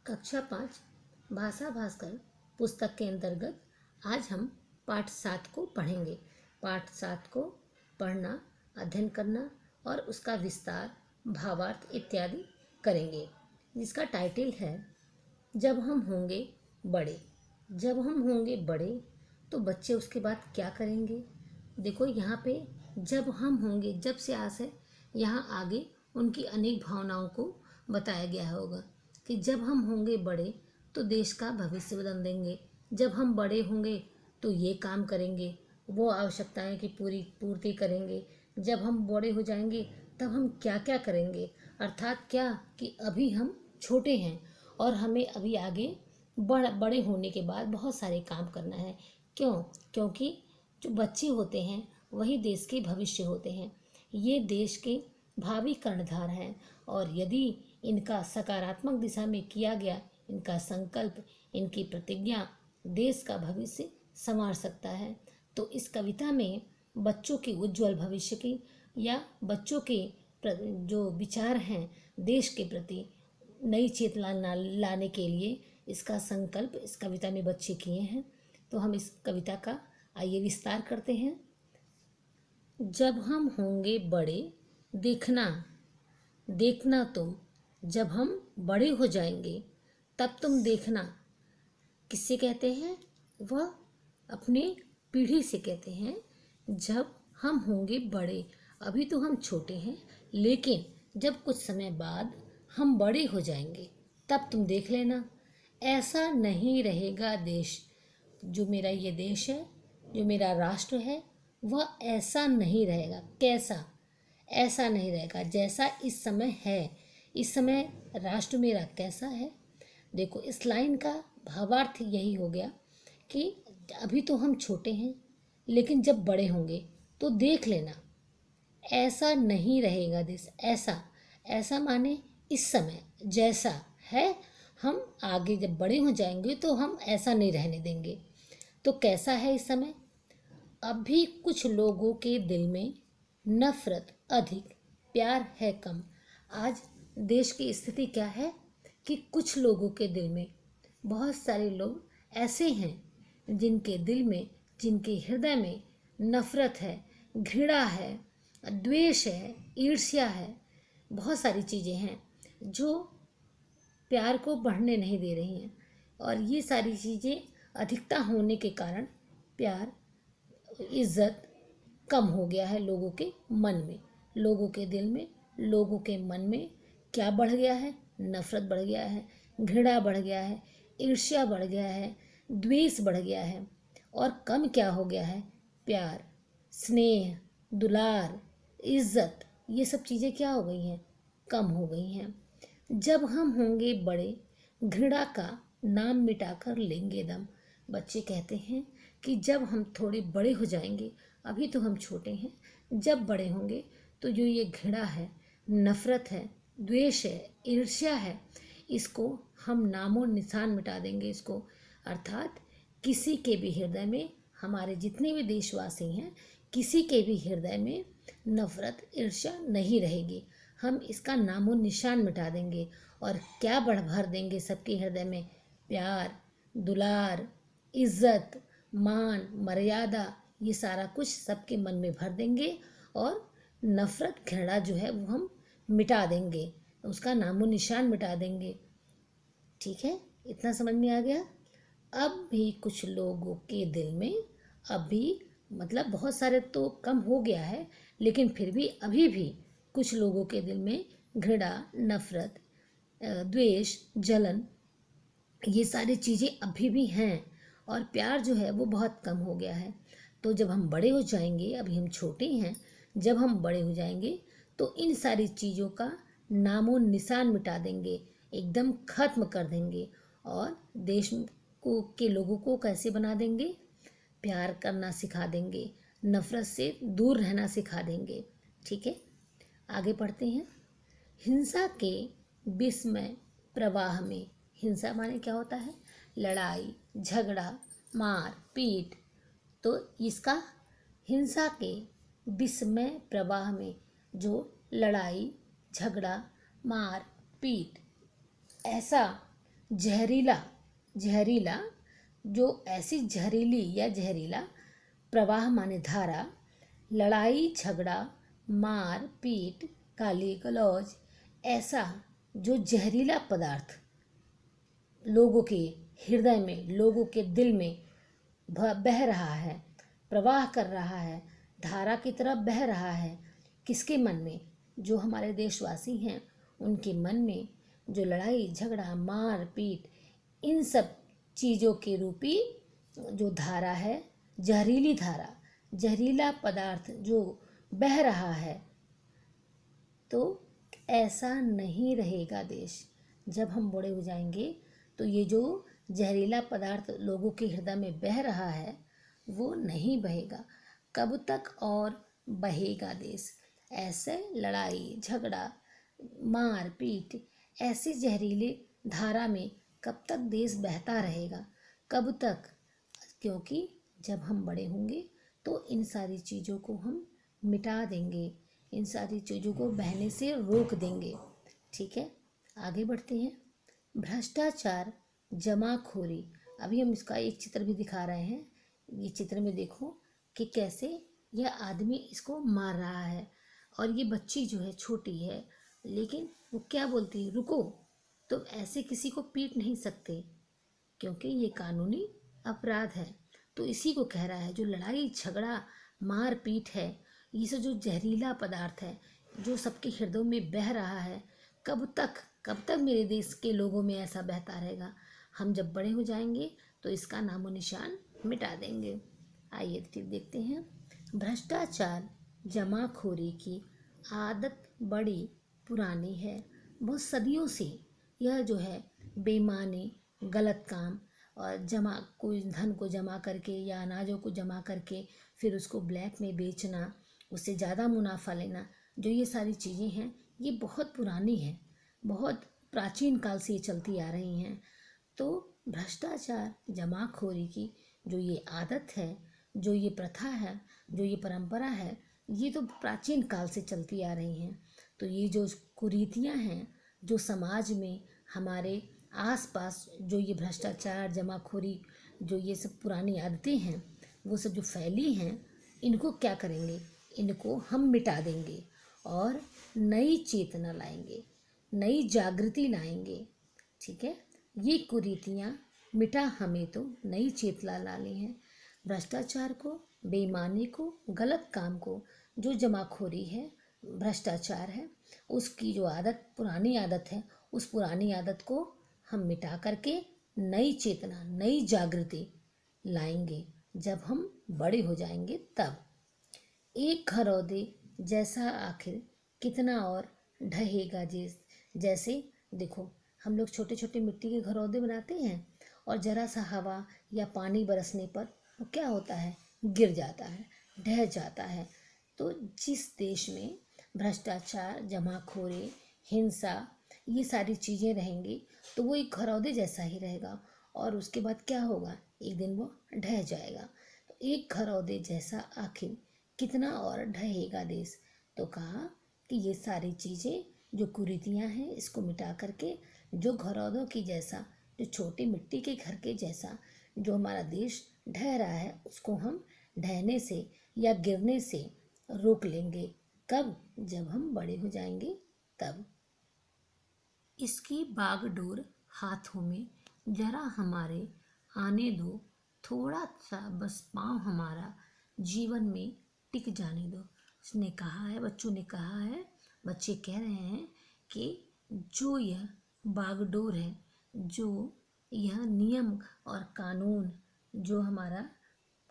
कक्षा 5 भाषा भास्कर पुस्तक के अंतर्गत आज हम पाठ 7 को पढ़ेंगे। पाठ 7 को पढ़ना, अध्ययन करना और उसका विस्तार, भावार्थ इत्यादि करेंगे, जिसका टाइटल है जब हम होंगे बड़े। जब हम होंगे बड़े तो बच्चे उसके बाद क्या करेंगे। देखो यहाँ पे जब हम होंगे, जब से आस है, यहाँ आगे उनकी अनेक भावनाओं को बताया गया होगा कि जब हम होंगे बड़े तो देश का भविष्य बदल देंगे। जब हम बड़े होंगे तो ये काम करेंगे, वो आवश्यकताएं की पूर्ति करेंगे। जब हम बड़े हो जाएंगे तब हम क्या क्या करेंगे, अर्थात क्या कि अभी हम छोटे हैं और हमें अभी आगे बड़े होने के बाद बहुत सारे काम करना है। क्यों? क्योंकि जो बच्चे होते हैं वही देश के भविष्य होते हैं। ये देश के भावी कर्णधार हैं और यदि इनका सकारात्मक दिशा में किया गया इनका संकल्प, इनकी प्रतिज्ञा देश का भविष्य संवार सकता है। तो इस कविता में बच्चों के उज्जवल भविष्य की या बच्चों के जो विचार हैं देश के प्रति नई चेतना लाने के लिए इसका संकल्प इस कविता में बच्चे किए हैं। तो हम इस कविता का आइए विस्तार करते हैं। जब हम होंगे बड़े, देखना देखना तुम, जब हम बड़े हो जाएंगे तब तुम देखना। किससे कहते हैं? वह अपने पीढ़ी से कहते हैं। जब हम होंगे बड़े, अभी तो हम छोटे हैं, लेकिन जब कुछ समय बाद हम बड़े हो जाएंगे तब तुम देख लेना, ऐसा नहीं रहेगा देश। जो मेरा ये देश है, जो मेरा राष्ट्र है, वह ऐसा नहीं रहेगा। कैसा? ऐसा नहीं रहेगा जैसा इस समय है। इस समय राष्ट्र मेरा कैसा है? देखो, इस लाइन का भावार्थ यही हो गया कि अभी तो हम छोटे हैं, लेकिन जब बड़े होंगे तो देख लेना, ऐसा नहीं रहेगा देश। ऐसा माने इस समय जैसा है, हम आगे जब बड़े हो जाएंगे तो हम ऐसा नहीं रहने देंगे। तो कैसा है इस समय? अभी कुछ लोगों के दिल में नफरत अधिक, प्यार है कम। आज देश की स्थिति क्या है कि कुछ लोगों के दिल में, बहुत सारे लोग ऐसे हैं जिनके दिल में, जिनके हृदय में नफरत है, घृणा है, द्वेष है, ईर्ष्या है, बहुत सारी चीज़ें हैं जो प्यार को बढ़ने नहीं दे रही हैं। और ये सारी चीज़ें अधिकता होने के कारण प्यार, इज्जत कम हो गया है लोगों के मन में, लोगों के दिल में, लोगों के मन में क्या बढ़ गया है? नफरत बढ़ गया है, घृणा बढ़ गया है, ईर्ष्या बढ़ गया है, द्वेष बढ़ गया है। और कम क्या हो गया है? प्यार, स्नेह, दुलार, इज्जत, ये सब चीज़ें क्या हो गई हैं? कम हो गई हैं। जब हम होंगे बड़े, घृणा का नाम मिटाकर लेंगे दम। बच्चे कहते हैं कि जब हम थोड़े बड़े हो जाएंगे, अभी तो हम छोटे हैं, जब बड़े होंगे तो जो ये घृणा है, नफरत है, द्वेष है, ईर्ष्या है, इसको हम नामो निशान मिटा देंगे इसको। अर्थात किसी के भी हृदय में, हमारे जितने भी देशवासी हैं, किसी के भी हृदय में नफरत, ईर्ष्या नहीं रहेगी। हम इसका नामो निशान मिटा देंगे और क्या भर देंगे सबके हृदय में? प्यार, दुलार, इज्जत, मान, मर्यादा, ये सारा कुछ सबके मन में भर देंगे और नफरत, घृणा जो है वो हम मिटा देंगे, उसका नामो निशान मिटा देंगे। ठीक है, इतना समझ में आ गया। अब भी कुछ लोगों के दिल में, अभी मतलब बहुत सारे तो कम हो गया है, लेकिन फिर भी अभी भी कुछ लोगों के दिल में घृणा, नफरत, द्वेष, जलन, ये सारी चीज़ें अभी भी हैं और प्यार जो है वो बहुत कम हो गया है। तो जब हम बड़े हो जाएंगे, अभी हम छोटे हैं, जब हम बड़े हो जाएंगे तो इन सारी चीज़ों का नामो निशान मिटा देंगे, एकदम खत्म कर देंगे और देश को के लोगों को कैसे बना देंगे? प्यार करना सिखा देंगे, नफरत से दूर रहना सिखा देंगे। ठीक है, आगे पढ़ते हैं। हिंसा के विस्मय प्रवाह में, हिंसा माने क्या होता है? लड़ाई, झगड़ा, मार पीट। तो इसका हिंसा के विस्मय प्रवाह में जो लड़ाई, झगड़ा, मार पीट, ऐसा जहरीला, जहरीला, जो ऐसी जहरीली या जहरीला प्रवाह माने धारा, लड़ाई झगड़ा, मार पीट, गाली गलौज, ऐसा जो जहरीला पदार्थ लोगों के हृदय में, लोगों के दिल में बह रहा है, प्रवाह कर रहा है, धारा की तरह बह रहा है। किसके मन में? जो हमारे देशवासी हैं उनके मन में, जो लड़ाई झगड़ा मार पीट इन सब चीज़ों के रूपी जो धारा है, जहरीली धारा, जहरीला पदार्थ जो बह रहा है, तो ऐसा नहीं रहेगा देश। जब हम बड़े हो जाएंगे तो ये जो जहरीला पदार्थ लोगों के हृदय में बह रहा है वो नहीं बहेगा। कब तक और बहेगा देश? ऐसे लड़ाई झगड़ा मार पीट ऐसी जहरीली धारा में कब तक देश बहता रहेगा? कब तक? क्योंकि जब हम बड़े होंगे तो इन सारी चीज़ों को हम मिटा देंगे, इन सारी चीज़ों को बहने से रोक देंगे। ठीक है, आगे बढ़ते हैं। भ्रष्टाचार, जमाखोरी। अभी हम इसका एक चित्र भी दिखा रहे हैं। ये चित्र में देखो कि कैसे यह आदमी इसको मार रहा है और ये बच्ची जो है छोटी है, लेकिन वो क्या बोलती है? रुको, तुम ऐसे किसी को पीट नहीं सकते क्योंकि ये कानूनी अपराध है। तो इसी को कह रहा है, जो लड़ाई झगड़ा मार पीट है, ये सब जो जहरीला पदार्थ है जो सबके हृदयों में बह रहा है, कब तक मेरे देश के लोगों में ऐसा बहता रहेगा? हम जब बड़े हो जाएंगे तो इसका नामो निशान मिटा देंगे। आइए फिर देखते हैं। भ्रष्टाचार, जमाखोरी की आदत बड़ी पुरानी है। बहुत सदियों से यह जो है बेईमानी, गलत काम और कोई धन को जमा करके या अनाजों को जमा करके फिर उसको ब्लैक में बेचना, उससे ज़्यादा मुनाफा लेना, जो ये सारी चीज़ें हैं ये बहुत पुरानी हैं, बहुत प्राचीन काल से ये चलती आ रही हैं। तो भ्रष्टाचार, जमाखोरी की जो ये आदत है, जो ये प्रथा है, जो ये परंपरा है, ये तो प्राचीन काल से चलती आ रही हैं। तो ये जो कुरीतियाँ हैं, जो समाज में हमारे आसपास जो ये भ्रष्टाचार, जमाखोरी, जो ये सब पुरानी आदतें हैं, वो सब जो फैली हैं, इनको क्या करेंगे? इनको हम मिटा देंगे और नई चेतना लाएंगे, नई जागृति लाएंगे। ठीक है, ये कुरीतियाँ मिटा हमें तो नई चेतना लानी है। भ्रष्टाचार को, बेईमानी को, गलत काम को, जो जमाखोरी है, भ्रष्टाचार है, उसकी जो आदत पुरानी आदत है, उस पुरानी आदत को हम मिटा करके नई चेतना, नई जागृति लाएंगे जब हम बड़े हो जाएंगे तब। एक घरौदे जैसा आखिर कितना और ढहेगा जैसे देखो, हम लोग छोटे छोटे मिट्टी के घरौदे बनाते हैं और जरा सा हवा या पानी बरसने पर वो क्या होता है? गिर जाता है, ढह जाता है। तो जिस देश में भ्रष्टाचार, जमाखोरी, हिंसा, ये सारी चीज़ें रहेंगी तो वो एक घरौदे जैसा ही रहेगा और उसके बाद क्या होगा? एक दिन वो ढह जाएगा। तो एक घरौदे जैसा आखिर कितना और ढहेगा देश। तो कहा कि ये सारी चीज़ें जो कुरीतियाँ हैं इसको मिटा करके जो घरौदों की जैसा, जो छोटे मिट्टी के घर के जैसा जो हमारा देश ढह रहा है, उसको हम ढहने से या गिरने से रोक लेंगे। कब? जब हम बड़े हो जाएंगे तब। इसकी बागडोर हाथों में जरा हमारे आने दो, थोड़ा सा बस पाँव हमारा जीवन में टिक जाने दो। उसने कहा है, बच्चों ने कहा है, बच्चे कह रहे हैं कि जो यह बागडोर है, जो यह नियम और कानून, जो हमारा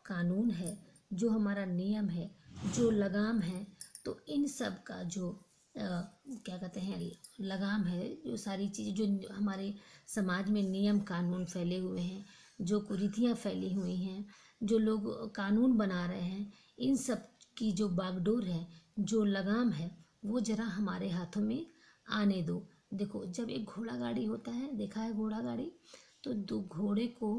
कानून है, जो हमारा नियम है, जो लगाम है, तो इन सब का जो क्या कहते हैं लगाम है, जो सारी चीज़ें जो हमारे समाज में नियम कानून फैले हुए हैं, जो कुरीतियाँ फैली हुई हैं, जो लोग कानून बना रहे हैं, इन सब की जो बागडोर है, जो लगाम है, वो जरा हमारे हाथों में आने दो। देखो, जब एक घोड़ा गाड़ी होता है, देखा है घोड़ा गाड़ी, तो दो घोड़े को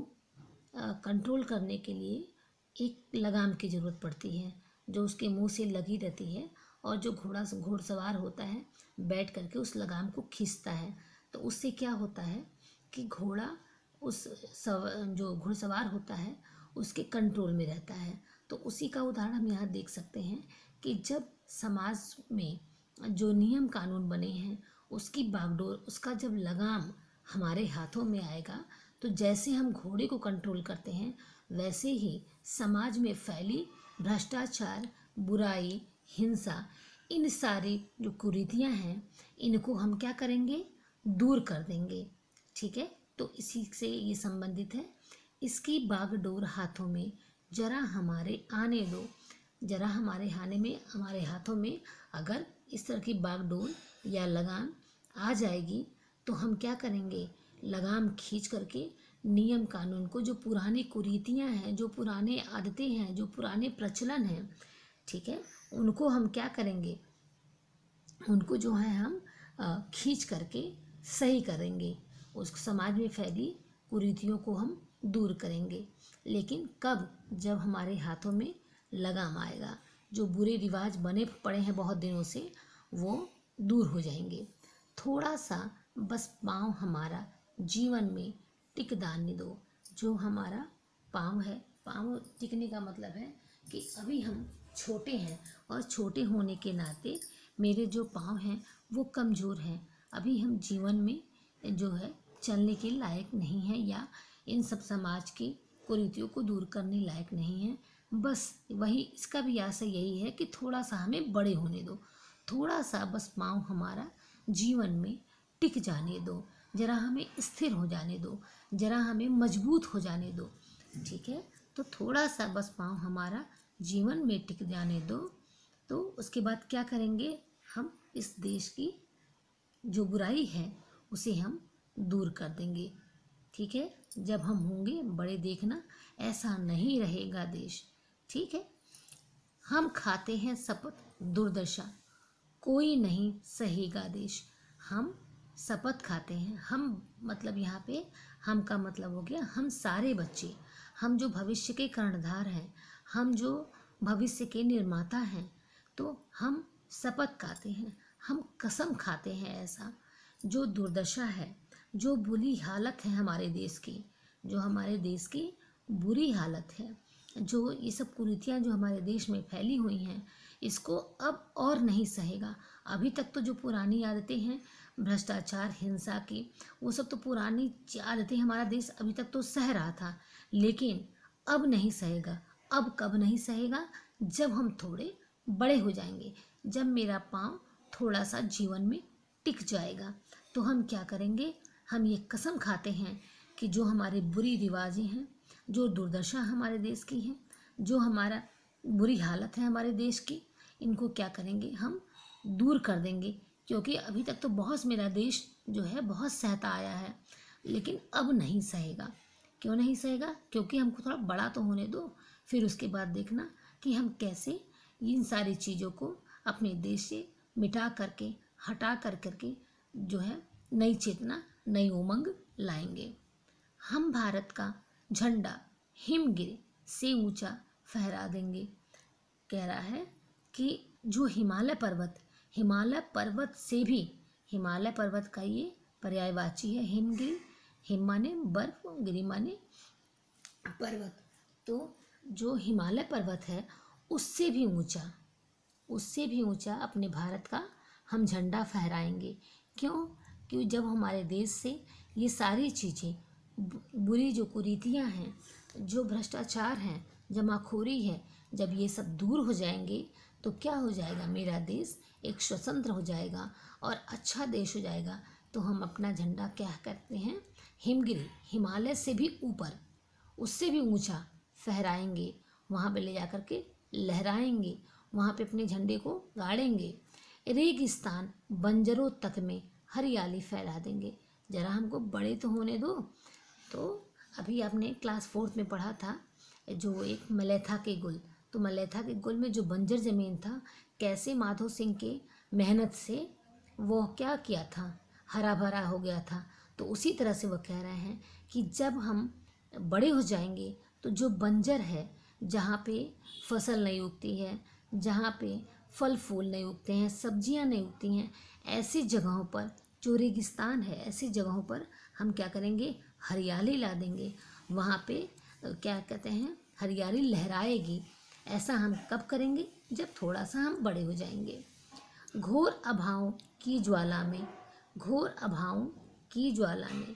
कंट्रोल करने के लिए एक लगाम की ज़रूरत पड़ती है जो उसके मुंह से लगी रहती है और जो घोड़सवार होता है बैठ करके उस लगाम को खींचता है। तो उससे क्या होता है कि घोड़ा जो घुड़सवार होता है उसके कंट्रोल में रहता है। तो उसी का उदाहरण हम यहाँ देख सकते हैं कि जब समाज में जो नियम कानून बने हैं उसकी बागडोर, उसका जब लगाम हमारे हाथों में आएगा, तो जैसे हम घोड़े को कंट्रोल करते हैं वैसे ही समाज में फैली भ्रष्टाचार, बुराई, हिंसा, इन सारी जो कुरीतियाँ हैं इनको हम क्या करेंगे, दूर कर देंगे। ठीक है, तो इसी से ये संबंधित है। इसकी बागडोर हाथों में जरा हमारे आने दो, जरा हमारे हाथों में अगर इस तरह की बागडोर या लगाम आ जाएगी तो हम क्या करेंगे, लगाम खींच करके नियम कानून को, जो पुरानी कुरीतियाँ हैं, जो पुराने आदतें हैं, जो पुराने प्रचलन हैं, ठीक है, उनको हम क्या करेंगे, उनको जो है हम खींच करके सही करेंगे। उस समाज में फैली कुरीतियों को हम दूर करेंगे। लेकिन कब, जब हमारे हाथों में लगाम आएगा, जो बुरे रिवाज बने पड़े हैं बहुत दिनों से वो दूर हो जाएंगे। थोड़ा सा बस पाँव हमारा जीवन में टिक दाने दो। जो हमारा पाँव है, पाँव टिकने का मतलब है कि अभी हम छोटे हैं और छोटे होने के नाते मेरे जो पाँव हैं वो कमज़ोर हैं। अभी हम जीवन में जो है चलने के लायक नहीं हैं या इन सब समाज की कुरीतियों को दूर करने लायक नहीं हैं। बस वही, इसका भी आशय यही है कि थोड़ा सा हमें बड़े होने दो, थोड़ा सा बस पाँव हमारा जीवन में टिक जाने दो, जरा हमें स्थिर हो जाने दो, जरा हमें मजबूत हो जाने दो। ठीक है, तो थोड़ा सा बस पाँव हमारा जीवन में टिक जाने दो। तो उसके बाद क्या करेंगे, हम इस देश की जो बुराई है उसे हम दूर कर देंगे। ठीक है, जब हम होंगे बड़े देखना ऐसा नहीं रहेगा देश। ठीक है, हम खाते हैं शपथ दुर्दशा, कोई नहीं सहेगा देश। हम शपथ खाते हैं, हम मतलब यहाँ पे हम का मतलब हो गया हम सारे बच्चे, हम जो भविष्य के कर्णधार हैं, हम जो भविष्य के निर्माता हैं, तो हम शपथ खाते हैं, हम कसम खाते हैं ऐसा जो दुर्दशा है, जो बुरी हालत है हमारे देश की, जो हमारे देश की बुरी हालत है, जो ये सब कुरीतियाँ जो हमारे देश में फैली हुई हैं, इसको अब और नहीं सहेगा। अभी तक तो जो पुरानी आदतें हैं भ्रष्टाचार, हिंसा की, वो सब तो पुरानी आदतें हमारा देश अभी तक तो सह रहा था, लेकिन अब नहीं सहेगा। अब कब नहीं सहेगा, जब हम थोड़े बड़े हो जाएंगे, जब मेरा पाँव थोड़ा सा जीवन में टिक जाएगा, तो हम क्या करेंगे, हम ये कसम खाते हैं कि जो हमारे बुरी रिवाजें हैं, जो दुर्दशा हमारे देश की है, जो हमारा बुरी हालत है हमारे देश की, इनको क्या करेंगे, हम दूर कर देंगे। क्योंकि अभी तक तो बहुत मेरा देश जो है बहुत सहता आया है, लेकिन अब नहीं सहेगा। क्यों नहीं सहेगा, क्योंकि हमको थोड़ा बड़ा तो होने दो, फिर उसके बाद देखना कि हम कैसे इन सारी चीज़ों को अपने देश से मिटा करके, हटा करके जो है नई चेतना, नई उमंग लाएंगे। हम भारत का झंडा हिमगिरी से ऊंचा फहरा देंगे। कह रहा है कि जो हिमालय पर्वत से भी, हिमालय पर्वत का ये पर्यायवाची है हिमगिरी, हिम माने बर्फ, गिरी माने पर्वत। तो जो हिमालय पर्वत है उससे भी ऊंचा अपने भारत का हम झंडा फहराएंगे। क्यों, क्योंकि जब हमारे देश से ये सारी चीज़ें, बुरी जो कुरीतियाँ हैं, जो भ्रष्टाचार हैं, जमाखोरी है, जब ये सब दूर हो जाएंगे तो क्या हो जाएगा, मेरा देश एक स्वतंत्र हो जाएगा और अच्छा देश हो जाएगा। तो हम अपना झंडा क्या करते हैं, हिमगिरी, हिमालय से भी ऊपर, उससे भी ऊंचा फहराएंगे, वहाँ पे ले जा कर के लहराएंगे, वहाँ पे अपने झंडे को गाड़ेंगे। रेगिस्तान बंजरों तक में हरियाली फैला देंगे। जरा हमको बड़े तो होने दो। तो अभी आपने क्लास 4th में पढ़ा था जो एक मलेथा के गुल, तो मलेथा के गुल में जो बंजर ज़मीन था, कैसे माधो सिंह के मेहनत से वो क्या किया था, हरा भरा हो गया था। तो उसी तरह से वो कह रहे हैं कि जब हम बड़े हो जाएंगे तो जो बंजर है, जहाँ पे फसल नहीं उगती है, जहाँ पे फल फूल नहीं उगते हैं, सब्जियां नहीं उगती हैं, ऐसी जगहों पर, जो रेगिस्तान है, ऐसी जगहों पर हम क्या करेंगे, हरियाली ला देंगे। वहाँ पे क्या कहते हैं, हरियाली लहराएगी। ऐसा हम कब करेंगे, जब थोड़ा सा हम बड़े हो जाएंगे। घोर अभाव की ज्वाला में, घोर अभाव की ज्वाला में,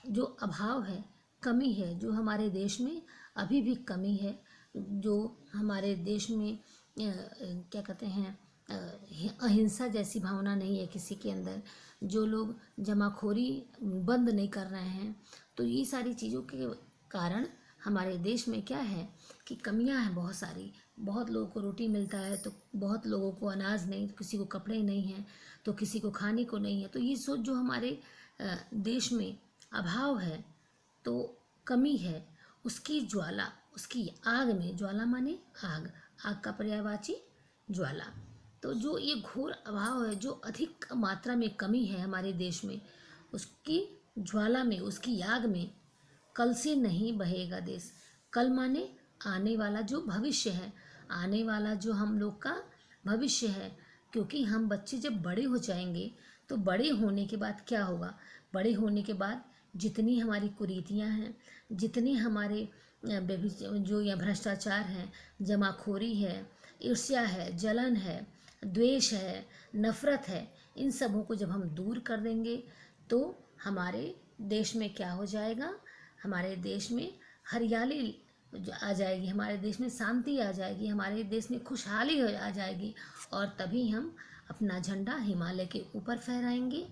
जो अभाव है, कमी है, जो हमारे देश में अभी भी कमी है, जो हमारे देश में क्या कहते हैं, अहिंसा जैसी भावना नहीं है किसी के अंदर, जो लोग जमाखोरी बंद नहीं कर रहे हैं, तो ये सारी चीज़ों के कारण हमारे देश में क्या है कि कमियां हैं बहुत सारी। बहुत लोगों को रोटी मिलता है तो बहुत लोगों को अनाज नहीं, किसी को कपड़े नहीं हैं तो किसी को खाने को नहीं है। तो ये सोच जो हमारे देश में अभाव है, तो कमी है, उसकी ज्वाला, उसकी आग में, ज्वाला माने आग, आग का पर्यायवाची ज्वाला। तो जो ये घोर अभाव है, जो अधिक मात्रा में कमी है हमारे देश में, उसकी ज्वाला में, उसकी आग में कल से नहीं बहेगा देश। कल माने आने वाला जो भविष्य है, आने वाला जो हम लोग का भविष्य है। क्योंकि हम बच्चे जब बड़े हो जाएंगे तो बड़े होने के बाद क्या होगा, बड़े होने के बाद जितनी हमारी कुरीतियां हैं, जितनी हमारे जो या भ्रष्टाचार है, जमाखोरी है, ईर्ष्या है, जलन है, द्वेष है, नफरत है, इन सबों को जब हम दूर कर देंगे तो हमारे देश में क्या हो जाएगा, हमारे देश में हरियाली आ जाएगी, हमारे देश में शांति आ जाएगी, हमारे देश में खुशहाली आ जाएगी। और तभी हम अपना झंडा हिमालय के ऊपर फहराएंगे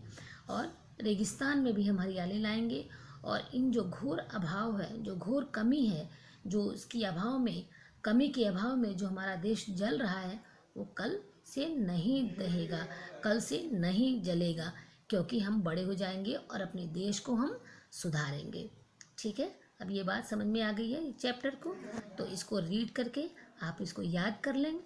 और रेगिस्तान में भी हम हरियाली लाएंगे। और इन जो घोर अभाव है, जो घोर कमी है, जो इसकी अभाव में, कमी के अभाव में जो हमारा देश जल रहा है, वो कल से नहीं दहेगा, कल से नहीं जलेगा, क्योंकि हम बड़े हो जाएंगे और अपने देश को हम सुधारेंगे। ठीक है, अब ये बात समझ में आ गई है चैप्टर को, तो इसको रीड करके आप इसको याद कर लें